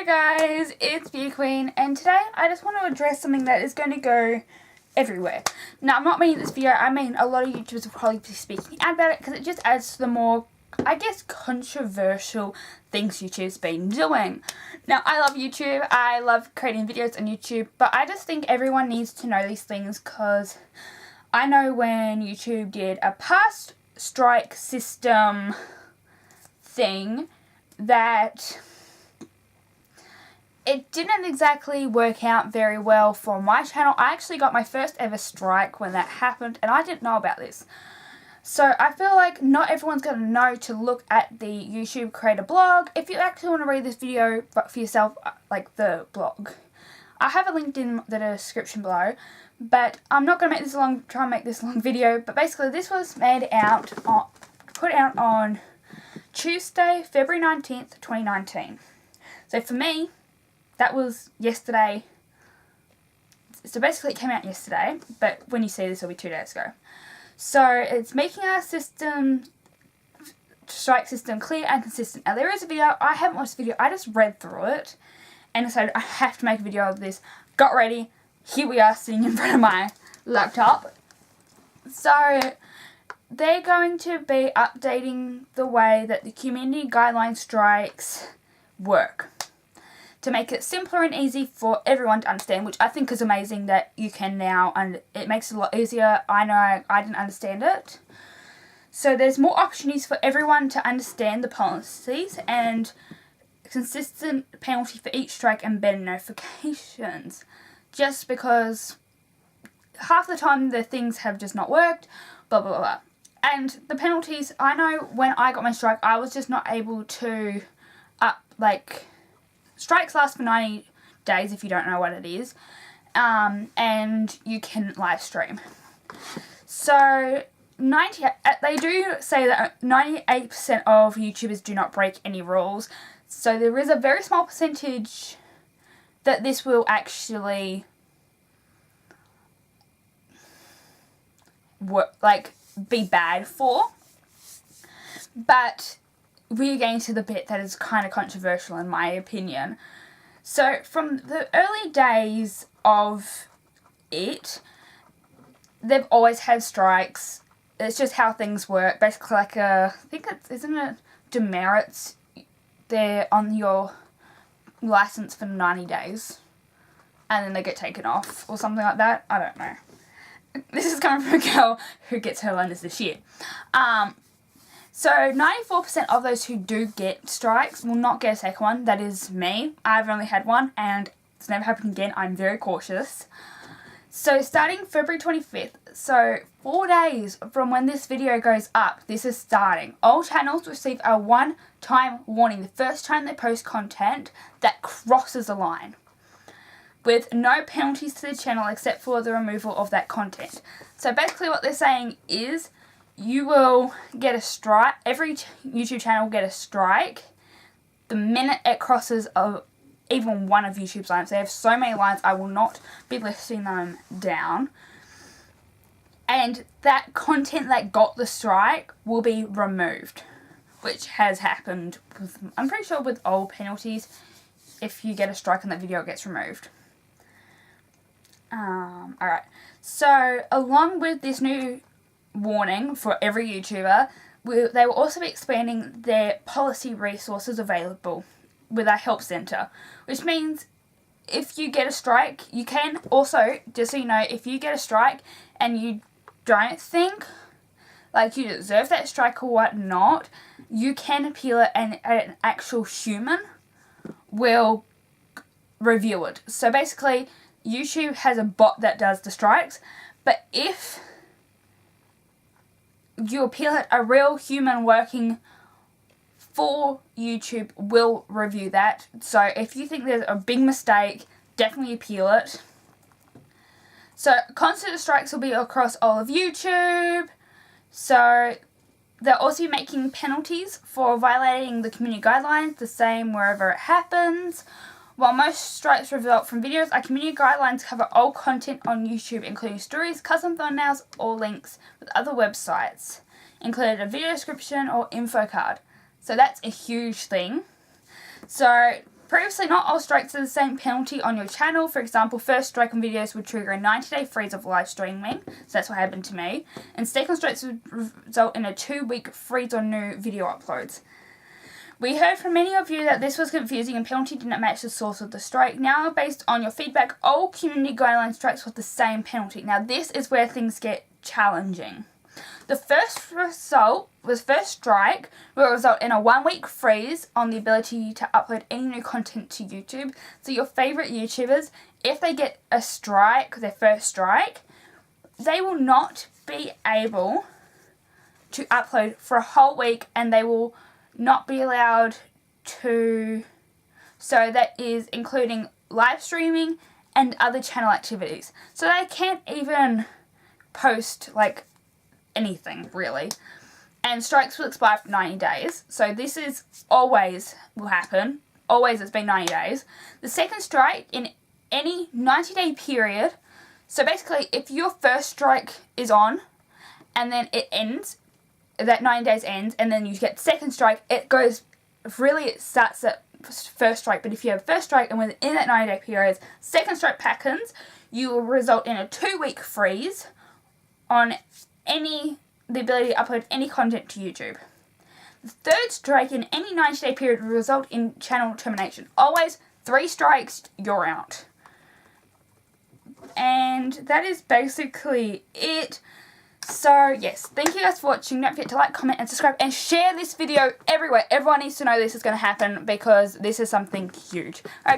guys, it's Beauty Queen, and today I just want to address something that is going to go everywhere. Now, I'm not meaning this video, I mean a lot of YouTubers will probably be speaking out about it because it just adds to the more, I guess, controversial things YouTube's been doing. Now, I love YouTube, I love creating videos on YouTube, but I just think everyone needs to know these things because I know when YouTube did a past strike system thing that it didn't exactly work out very well for my channel. I actually got my first ever strike when that happened and I didn't know about this. So I feel like not everyone's going to know to look at the YouTube creator blog. If you actually want to read this video for yourself, like the blog, I have a link in the description below. But I'm not going to make this try and make this long video. But basically this was put out on Tuesday, February 19th, 2019. So for me, that was yesterday. So basically it came out yesterday, but when you see this, it'll be 2 days ago. So it's making our strike system clear and consistent. Now there is a video, I haven't watched the video, I just read through it and decided I have to make a video of this. Got ready, here we are sitting in front of my laptop. So they're going to be updating the way that the community guideline strikes work, to make it simpler and easy for everyone to understand, which I think is amazing that you can now, and it makes it a lot easier. I know I didn't understand it. So there's more opportunities for everyone to understand the policies and consistent penalty for each strike and better notifications. Just because half the time the things have just not worked, blah blah blah. And the penalties, I know when I got my strike, I was just not able to strikes last for 90 days if you don't know what it is, and you can live stream. So they do say that 98% of YouTubers do not break any rules. So there is a very small percentage that this will actually be bad for. But we're getting to the bit that is kind of controversial in my opinion. So from the early days of it, they've always had strikes. It's just how things work. Basically like I think isn't it demerits they're on your license for 90 days and then they get taken off or something like that. I don't know. This is coming from a girl who gets her learners this year. So 94% of those who do get strikes will not get a second one. That is me. I've only had one and it's never happened again. I'm very cautious. So starting February 25th, so 4 days from when this video goes up, this is starting. All channels receive a one-time warning the first time they post content that crosses a line, with no penalties to the channel except for the removal of that content. So basically what they're saying is you will get a strike, every YouTube channel will get a strike the minute it crosses even one of YouTube's lines. They have so many lines, I will not be listing them down. And that content that got the strike will be removed, which has happened with, I'm pretty sure with all penalties, if you get a strike on that video, it gets removed. Alright, so along with this new warning for every YouTuber, they will also be expanding their policy resources available with our help center, which means if you get a strike, you can also, just so you know, if you get a strike and you don't think like you deserve that strike or whatnot, you can appeal it and an actual human will review it. So basically YouTube has a bot that does the strikes, but if you appeal it, a real human working for YouTube will review that. So if you think there's a big mistake, definitely appeal it. So constant strikes will be across all of YouTube. So they'll also be making penalties for violating the community guidelines, the same wherever it happens. While most strikes result from videos, our community guidelines cover all content on YouTube, including stories, custom thumbnails, or links with other websites, including a video description or info card. So that's a huge thing. So Previously, not all strikes are the same penalty on your channel. For example, first strike on videos would trigger a 90-day freeze of live streaming. So that's what happened to me. And second strikes would result in a 2-week freeze on new video uploads. We heard from many of you that this was confusing and penalty didn't match the source of the strike. Now, based on your feedback, all community guideline strikes with the same penalty. Now, this is where things get challenging. The first strike will result in a 1-week freeze on the ability to upload any new content to YouTube. So your favourite YouTubers, if they get a strike, their first strike, they will not be able to upload for a whole week, and they will not be allowed to, so that is including live streaming and other channel activities. So they can't even post like anything really. And strikes will expire for 90 days. So this is always will happen. Always it's been 90 days. The second strike in any 90-day period, so basically if your first strike is on and then it ends, that 90 days ends, and then you get second strike, it starts at first strike. But if you have first strike and within that 90-day period, second strike happens, you will result in a 2-week freeze on the ability to upload any content to YouTube. The third strike in any 90-day period will result in channel termination. Always 3 strikes, you're out. And that is basically it. So, yes, thank you guys for watching. Don't forget to like, comment, and subscribe, and share this video everywhere. Everyone needs to know this is going to happen because this is something huge. Alright, guys.